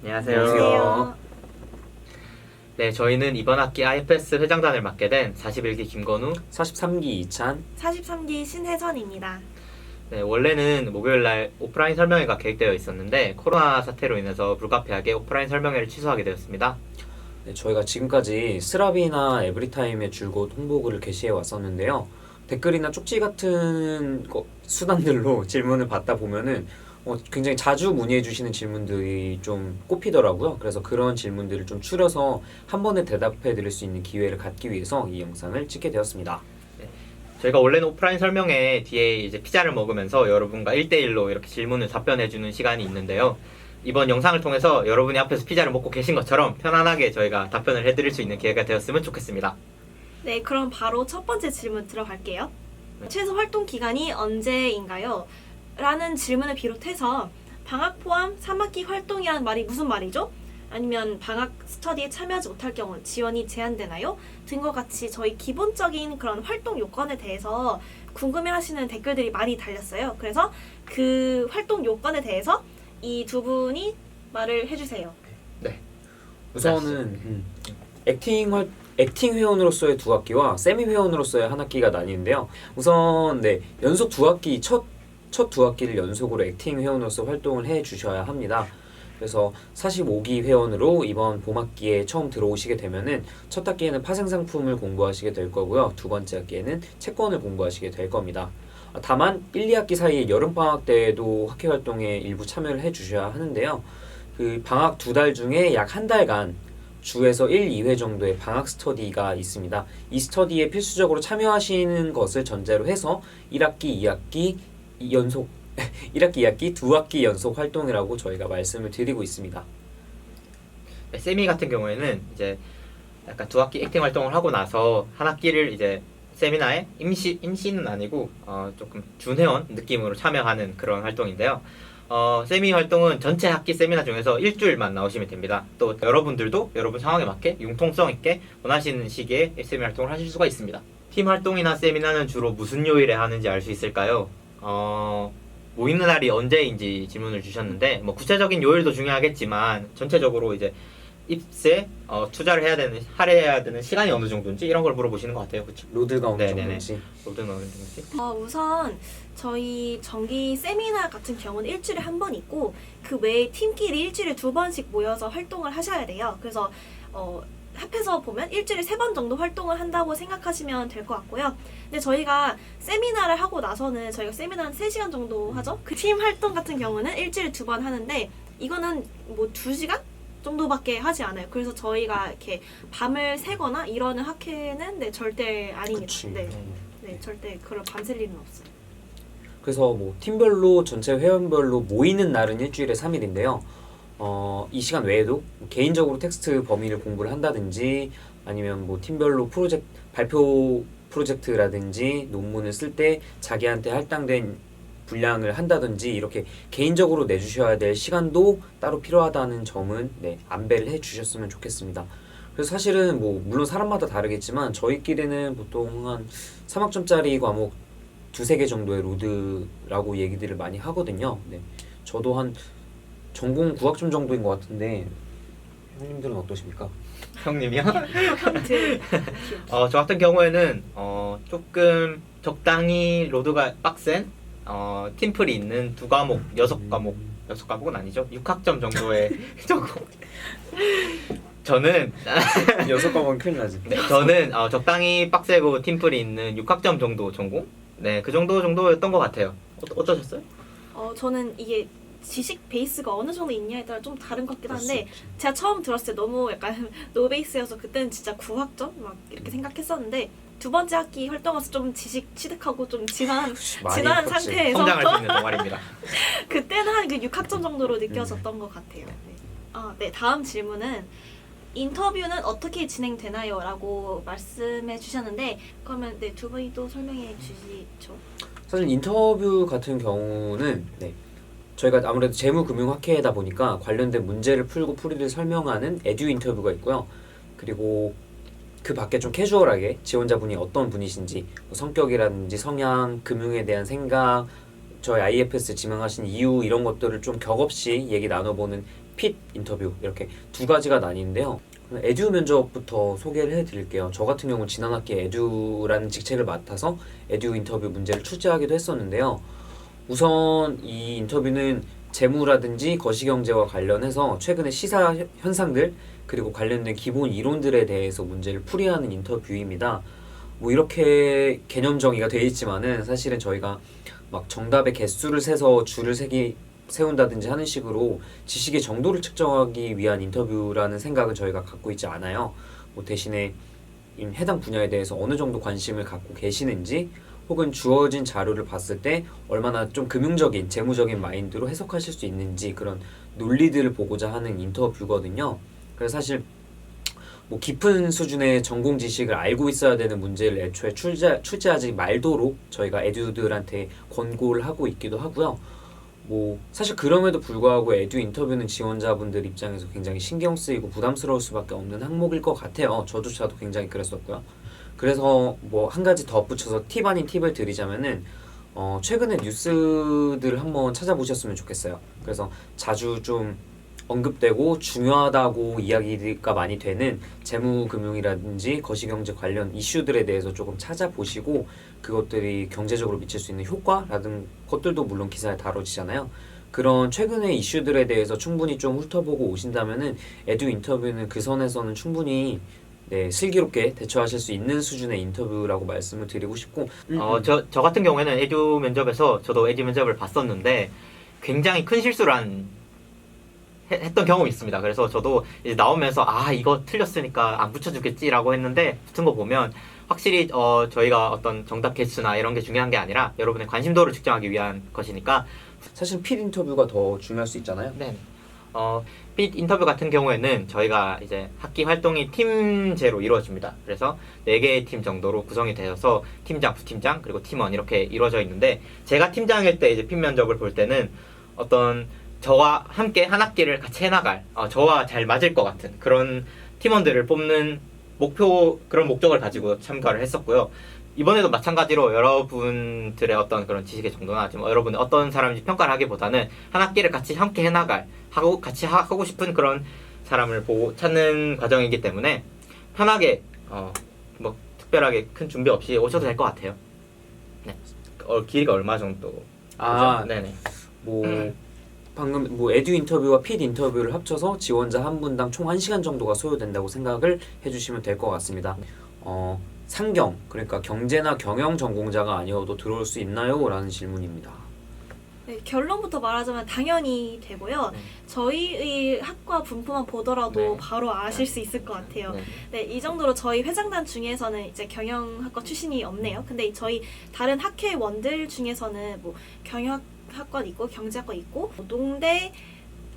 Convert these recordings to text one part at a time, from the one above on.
안녕하세요. 안녕하세요. 네, 저희는 이번 학기 IFS 회장단을 맡게 된 41기 김건우. 43기 이찬. 43기 신혜선입니다. 네, 원래는 목요일날 오프라인 설명회가 계획되어 있었는데 코로나 사태로 인해서 불가피하게 오프라인 설명회를 취소하게 되었습니다. 네, 저희가 지금까지 스라비나 에브리타임의 줄곧 홍보글을 게시해 왔었는데요. 댓글이나 쪽지 같은 수단들로 질문을 받다 보면은 굉장히 자주 문의해 주시는 질문들이 좀 꼽히더라고요. 그래서 그런 질문들을 좀 추려서 한 번에 대답해 드릴 수 있는 기회를 갖기 위해서 이 영상을 찍게 되었습니다. 저희가 원래는 오프라인 설명회 뒤에 이제 피자를 먹으면서 여러분과 1대1로 이렇게 질문을 답변해주는 시간이 있는데요. 이번 영상을 통해서 여러분이 앞에서 피자를 먹고 계신 것처럼 편안하게 저희가 답변을 해드릴 수 있는 기회가 되었으면 좋겠습니다. 네, 그럼 바로 첫 번째 질문 들어갈게요. 최소 활동 기간이 언제인가요? 라는 질문을 비롯해서 방학 포함 3학기 활동이란 말이 무슨 말이죠? 아니면 방학 스터디에 참여하지 못할 경우 지원이 제한되나요? 등과 같이 저희 기본적인 그런 활동 요건에 대해서 궁금해하시는 댓글들이 많이 달렸어요. 그래서 그 활동 요건에 대해서 이 두 분이 말을 해주세요. 네. 우선은 액팅 회원으로서의 두 학기와 세미 회원으로서의 한 학기가 나뉘는데요. 우선 연속 두 학기 첫 두 학기를 연속으로 액팅 회원으로서 활동을 해 주셔야 합니다. 그래서 45기 회원으로 이번 봄학기에 처음 들어오시게 되면은 첫 학기에는 파생 상품을 공부하시게 될 거고요. 두 번째 학기에는 채권을 공부하시게 될 겁니다. 다만 1, 2학기 사이에 여름방학 때에도 학회 활동에 일부 참여를 해 주셔야 하는데요. 그 방학 두 달 중에 약 한 달간 주에서 1, 2회 정도의 방학 스터디가 있습니다. 이 스터디에 필수적으로 참여하시는 것을 전제로 해서 1학기, 2학기 연속 1학기, 2학기 두 학기 연속 활동이라고 저희가 말씀을 드리고 있습니다. 네, 세미 같은 경우에는 이제 약간 두 학기 액팅 활동을 하고 나서 한 학기를 이제 세미나에 임시는 아니고 조금 준회원 느낌으로 참여하는 그런 활동인데요. 세미 활동은 전체 학기 세미나 중에서 일주일만 나오시면 됩니다. 또 여러분들도 여러분 상황에 맞게 융통성 있게 원하시는 시기에 세미 활동을 하실 수가 있습니다. 팀 활동이나 세미나는 주로 무슨 요일에 하는지 알 수 있을까요? 모이는 날이 언제인지 질문을 주셨는데 구체적인 요일도 중요하겠지만 전체적으로 이제 입세 투자를 할애해야 되는 시간이 어느 정도인지 이런 걸 물어보시는 것 같아요. 그렇죠? 로드가 어느 네네네. 정도인지. 로드는 어느 정도인지. 우선 저희 정기 세미나 같은 경우는 일주일에 한 번 있고 그 외에 팀끼리 일주일에 두 번씩 모여서 활동을 하셔야 돼요. 그래서 합해서 보면 일주일에 3번 정도 활동을 한다고 생각하시면 될 것 같고요. 근데 저희가 세미나를 하고 나서는 저희가 세미나는 3시간 정도 하죠. 그 팀 활동 같은 경우는 일주일에 2번 하는데 이거는 2시간 정도밖에 하지 않아요. 그래서 저희가 이렇게 밤을 새거나 이러는 학회는 절대 아닙니다. 그치. 네, 절대 그런 밤샐 일은 없어요. 그래서 팀별로 전체 회원별로 모이는 날은 일주일에 3일인데요. 이 시간 외에도 개인적으로 텍스트 범위를 공부를 한다든지 아니면 팀별로 발표 프로젝트라든지 논문을 쓸 때 자기한테 할당된 분량을 한다든지 이렇게 개인적으로 내주셔야 될 시간도 따로 필요하다는 점은 안배를 해주셨으면 좋겠습니다. 그래서 사실은 물론 사람마다 다르겠지만 저희끼리는 보통 한 3학점짜리 과목 2-3개 정도의 로드라고 얘기들을 많이 하거든요. 저도 한 전공 9학점 정도인 것 같은데 형님들은 어떠십니까? 형님이요? 형들. 저 같은 경우에는 조금 적당히 로드가 빡센 팀플이 있는 2과목, 6과목은 아니죠. 6학점 정도의 전공. 저는 6과목은 큰일 나지. 저는 적당히 빡세고 팀플이 있는 6학점 정도 전공? 네, 그 정도였던 것 같아요. 어떠셨어요? 저는 이게 지식 베이스가 어느 정도 있냐에 따라 좀 다른 것 같긴 한데 그렇지. 제가 처음 들었을 때 너무 약간 노베이스여서 그때는 진짜 9학점 막 이렇게 생각했었는데 두 번째 학기 활동해서 좀 지식 취득하고 좀 진한 많이 컸지. 상태에서 성장할 수 있는 동아리입니다. 그때는 한 그 6학점 정도로 느껴졌던 것 같아요. 네, 다음 질문은 인터뷰는 어떻게 진행되나요? 라고 말씀해 주셨는데 그러면 두 분이 또 설명해 주시죠. 사실 인터뷰 같은 경우는 저희가 아무래도 재무금융학회다 보니까 관련된 문제를 풀고 풀이를 설명하는 에듀 인터뷰가 있고요. 그리고 그 밖에 좀 캐주얼하게 지원자분이 어떤 분이신지 성격이라든지 성향, 금융에 대한 생각, 저희 IFS 지망하신 이유 이런 것들을 좀 격없이 얘기 나눠보는 핏 인터뷰 이렇게 두 가지가 나뉘는데요. 에듀 면접부터 소개를 해드릴게요. 저 같은 경우는 지난 학기에 에듀라는 직책을 맡아서 에듀 인터뷰 문제를 출제하기도 했었는데요. 우선 이 인터뷰는 재무라든지 거시경제와 관련해서 최근의 시사 현상들 그리고 관련된 기본 이론들에 대해서 문제를 풀이하는 인터뷰입니다. 뭐 이렇게 개념 정의가 되어 있지만은 사실은 저희가 막 정답의 개수를 세서 줄을 세운다든지 하는 식으로 지식의 정도를 측정하기 위한 인터뷰라는 생각은 저희가 갖고 있지 않아요. 뭐 대신에 해당 분야에 대해서 어느 정도 관심을 갖고 계시는지 혹은 주어진 자료를 봤을 때 얼마나 좀 금융적인, 재무적인 마인드로 해석하실 수 있는지 그런 논리들을 보고자 하는 인터뷰거든요. 그래서 사실 뭐 깊은 수준의 전공 지식을 알고 있어야 되는 문제를 애초에 출제하지 말도록 저희가 에듀들한테 권고를 하고 있기도 하고요. 뭐 사실 그럼에도 불구하고 에듀 인터뷰는 지원자분들 입장에서 굉장히 신경 쓰이고 부담스러울 수밖에 없는 항목일 것 같아요. 저조차도 굉장히 그랬었고요. 그래서 뭐 한 가지 덧붙여서 팁 아닌 팁을 드리자면은 최근에 뉴스들을 한번 찾아보셨으면 좋겠어요. 그래서 자주 좀 언급되고 중요하다고 이야기가 많이 되는 재무금융이라든지 거시경제 관련 이슈들에 대해서 조금 찾아보시고 그것들이 경제적으로 미칠 수 있는 효과라든 것들도 물론 기사에 다뤄지잖아요. 그런 최근의 이슈들에 대해서 충분히 좀 훑어보고 오신다면은 에듀 인터뷰는 그 선에서는 충분히 네, 슬기롭게 대처하실 수 있는 수준의 인터뷰라고 말씀을 드리고 싶고 저 같은 경우에는 에듀 면접에서 저도 에듀 면접을 봤었는데 굉장히 큰 실수를 했던 경험이 있습니다. 그래서 저도 이제 나오면서 이거 틀렸으니까 안 붙여주겠지라고 했는데 붙은 거 보면 확실히 저희가 어떤 정답 개수나 이런 게 중요한 게 아니라 여러분의 관심도를 측정하기 위한 것이니까 사실 핏 인터뷰가 더 중요할 수 있잖아요. 네. 핏 인터뷰 같은 경우에는 저희가 이제 학기 활동이 팀제로 이루어집니다. 그래서 4개의 팀 정도로 구성이 되어서 팀장, 부팀장, 그리고 팀원 이렇게 이루어져 있는데 제가 팀장일 때 이제 핏 면접을 볼 때는 어떤 저와 함께 한 학기를 같이 해나갈 저와 잘 맞을 것 같은 그런 팀원들을 뽑는 그런 목적을 가지고 참가를 했었고요. 이번에도 마찬가지로 여러분들의 어떤 그런 지식의 정도나 좀 여러분이 어떤 사람인지 평가를 하기보다는 한 학기를 같이 함께 해나갈 같이 하고 싶은 그런 사람을 찾는 과정이기 때문에 편하게 뭐 특별하게 큰 준비 없이 오셔도 될 것 같아요. 네. 길이가 얼마 정도? 네네. 뭐 방금 뭐 에듀 인터뷰와 핏 인터뷰를 합쳐서 지원자 한 분당 총 1시간 정도가 소요된다고 생각을 해주시면 될 것 같습니다. 상경, 그러니까 경제나 경영 전공자가 아니어도 들어올 수 있나요? 라는 질문입니다. 네, 결론부터 말하자면 당연히 되고요. 저희의 학과 분포만 보더라도 바로 아실 수 있을 것 같아요. 네, 이 정도로 저희 회장단 중에서는 이제 경영학과 출신이 없네요. 근데 저희 다른 학회원들 중에서는 뭐 경영학과 있고 경제학과 있고 노동대,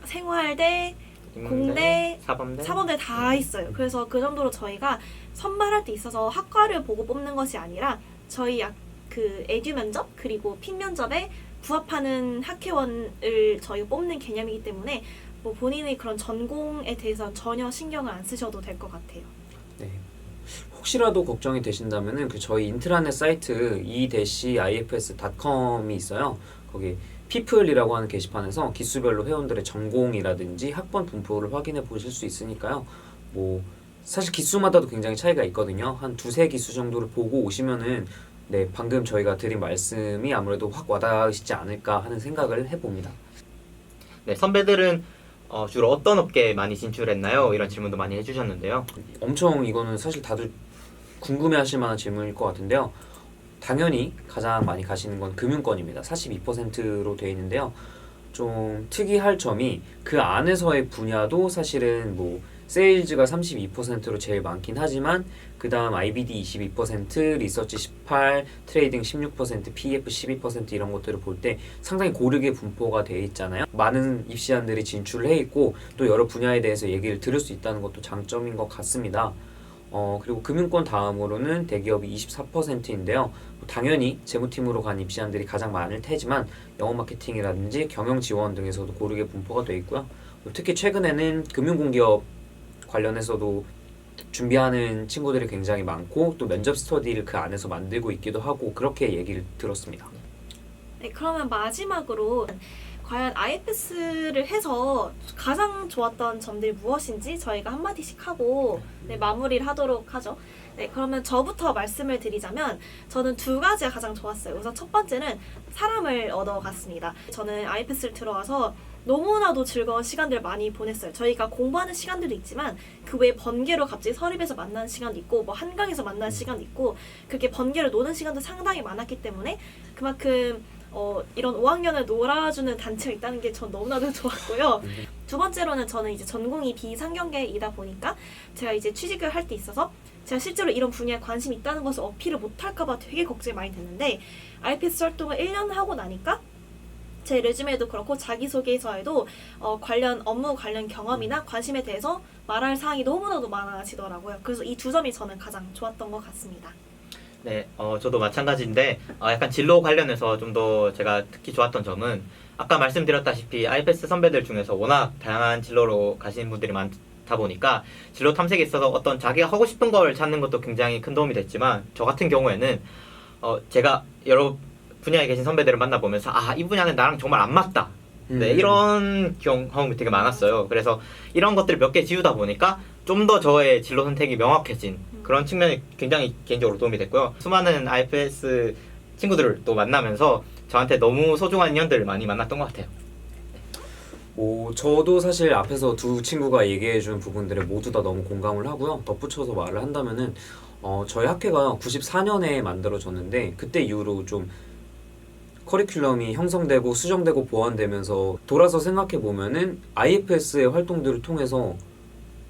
생활대, 공대, 사범대 다 있어요. 그래서 그 정도로 저희가 선발할 때 있어서 학과를 보고 뽑는 것이 아니라 저희 그 에듀 면접 그리고 핏 면접에 부합하는 학회원을 저희가 뽑는 개념이기 때문에 뭐 본인의 그런 전공에 대해서 전혀 신경을 안 쓰셔도 될 것 같아요. 네. 혹시라도 걱정이 되신다면은 그 저희 인트라넷 사이트 e-ifs.com이 있어요. 거기 피플이라고 하는 게시판에서 기수별로 회원들의 전공이라든지 학번 분포를 확인해 보실 수 있으니까요. 뭐 사실 기수마다도 굉장히 차이가 있거든요. 한 2-3기수 정도를 보고 오시면은 네, 방금 저희가 드린 말씀이 아무래도 확 와닿으시지 않을까 하는 생각을 해봅니다. 네, 선배들은 주로 어떤 업계에 많이 진출했나요? 이런 질문도 많이 해주셨는데요. 엄청 이거는 사실 다들 궁금해하실 만한 질문일 것 같은데요. 당연히 가장 많이 가시는 건 금융권입니다. 42%로 되어 있는데요. 좀 특이할 점이 그 안에서의 분야도 사실은 뭐 세일즈가 32%로 제일 많긴 하지만 그 다음 IBD 22%, 리서치 18%, 트레이딩 16%, PF 12% 이런 것들을 볼 때 상당히 고르게 분포가 되어 있잖아요. 많은 입시안들이 진출을 해 있고 또 여러 분야에 대해서 얘기를 들을 수 있다는 것도 장점인 것 같습니다. 그리고 금융권 다음으로는 대기업이 24%인데요. 당연히 재무팀으로 간 입시안들이 가장 많을 테지만 영업 마케팅이라든지 경영 지원 등에서도 고르게 분포가 되어 있고요. 특히 최근에는 금융공기업 관련해서도 준비하는 친구들이 굉장히 많고 또 면접 스터디를 그 안에서 만들고 있기도 하고 그렇게 얘기를 들었습니다. 네, 그러면 마지막으로 과연 IFS를 해서 가장 좋았던 점들이 무엇인지 저희가 한마디씩 하고 네, 마무리를 하도록 하죠. 네, 그러면 저부터 말씀을 드리자면 저는 두 가지가 가장 좋았어요. 우선 첫 번째는 사람을 얻어갔습니다. 저는 IFS를 들어와서 너무나도 즐거운 시간들을 많이 보냈어요. 저희가 공부하는 시간들도 있지만 그 외에 번개로 갑자기 서립에서 만나는 시간도 있고 뭐 한강에서 만나는 시간도 있고 그렇게 번개로 노는 시간도 상당히 많았기 때문에 그만큼 이런 5학년을 놀아주는 단체가 있다는 게 전 너무나도 좋았고요. 두 번째로는 저는 이제 전공이 비상경계이다 보니까 제가 이제 취직을 할 때 있어서 제가 실제로 이런 분야에 관심이 있다는 것을 어필을 못할까봐 되게 걱정이 많이 됐는데 IPS 활동을 1년 하고 나니까 제 레주메에도 그렇고 자기소개서에도 관련 업무 관련 경험이나 관심에 대해서 말할 사항이 너무나도 많아지더라고요. 그래서 이 두 점이 저는 가장 좋았던 것 같습니다. 네, 저도 마찬가지인데 약간 진로 관련해서 좀 더 제가 특히 좋았던 점은 아까 말씀드렸다시피 IPS 선배들 중에서 워낙 다양한 진로로 가시는 분들이 많다 보니까 진로 탐색에 있어서 어떤 자기가 하고 싶은 걸 찾는 것도 굉장히 큰 도움이 됐지만 저 같은 경우에는 제가 여러 분야에 계신 선배들을 만나보면서 이 분야는 나랑 정말 안 맞다. 네, 이런 경험이 되게 많았어요. 그래서 이런 것들을 몇 개 지우다 보니까 좀 더 저의 진로 선택이 명확해진 그런 측면이 굉장히 개인적으로 도움이 됐고요. 수많은 IPS 친구들을 또 만나면서 저한테 너무 소중한 인연들을 많이 만났던 것 같아요. 저도 사실 앞에서 두 친구가 얘기해준 부분들에 모두 다 너무 공감을 하고요. 덧붙여서 말을 한다면은 저희 학회가 94년에 만들어졌는데 그때 이후로 좀 커리큘럼이 형성되고 수정되고 보완되면서 돌아서 생각해 보면은 IFS의 활동들을 통해서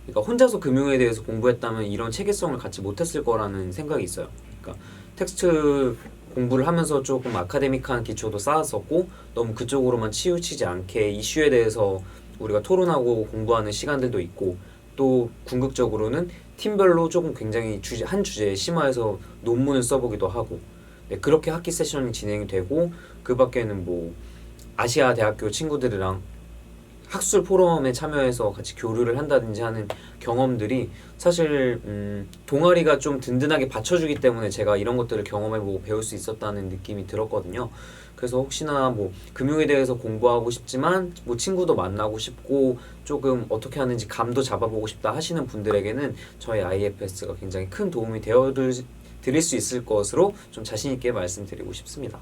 그러니까 혼자서 금융에 대해서 공부했다면 이런 체계성을 갖지 못했을 거라는 생각이 있어요. 그러니까 텍스트 공부를 하면서 조금 아카데믹한 기초도 쌓았었고 너무 그쪽으로만 치우치지 않게 이슈에 대해서 우리가 토론하고 공부하는 시간들도 있고 또 궁극적으로는 팀별로 조금 굉장히 한 주제에 심화해서 논문을 써보기도 하고 네, 그렇게 학기 세션이 진행이 되고 그 밖에는 뭐 아시아 대학교 친구들이랑 학술 포럼에 참여해서 같이 교류를 한다든지 하는 경험들이 사실 동아리가 좀 든든하게 받쳐주기 때문에 제가 이런 것들을 경험해보고 배울 수 있었다는 느낌이 들었거든요. 그래서 혹시나 뭐 금융에 대해서 공부하고 싶지만 뭐 친구도 만나고 싶고 조금 어떻게 하는지 감도 잡아보고 싶다 하시는 분들에게는 저희 IFS가 굉장히 큰 도움이 되어 드릴 수 있을 것으로 좀 자신 있게 말씀드리고 싶습니다.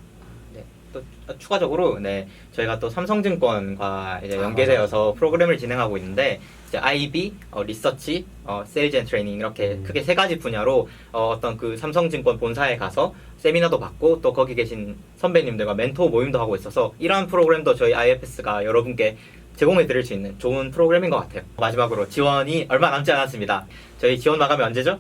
네, 또 추가적으로 저희가 또 삼성증권과 이제 연계되어서 프로그램을 진행하고 있는데 이제 IB, 리서치, 세일즈 앤 트레이닝 이렇게 크게 세 가지 분야로 어떤 그 삼성증권 본사에 가서 세미나도 받고 또 거기 계신 선배님들과 멘토 모임도 하고 있어서 이러한 프로그램도 저희 IFS가 여러분께 제공해 드릴 수 있는 좋은 프로그램인 것 같아요. 마지막으로 지원이 얼마 남지 않았습니다. 저희 지원 마감이 언제죠?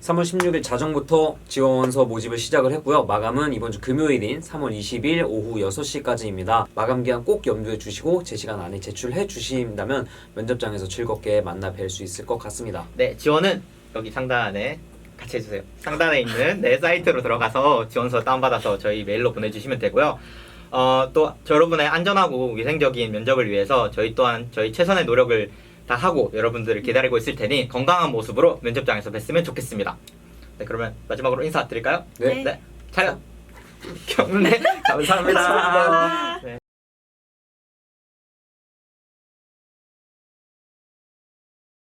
3월 16일 자정부터 지원서 모집을 시작을 했고요. 마감은 이번 주 금요일인 3월 20일 오후 6시까지입니다. 마감 기한 꼭 염두에 두시고 제 시간 안에 제출해 주신다면 면접장에서 즐겁게 만나 뵐 수 있을 것 같습니다. 네, 지원은 여기 상단에 같이 해주세요. 상단에 있는 사이트로 들어가서 지원서 다운받아서 저희 메일로 보내주시면 되고요. 또 여러분의 안전하고 위생적인 면접을 위해서 저희 또한 저희 최선의 노력을 다 하고 여러분들을 기다리고 있을 테니 건강한 모습으로 면접장에서 뵀으면 좋겠습니다. 네, 그러면 마지막으로 인사드릴까요? 네. 차렷. 경례 감사합니다. 감사합니다. 네.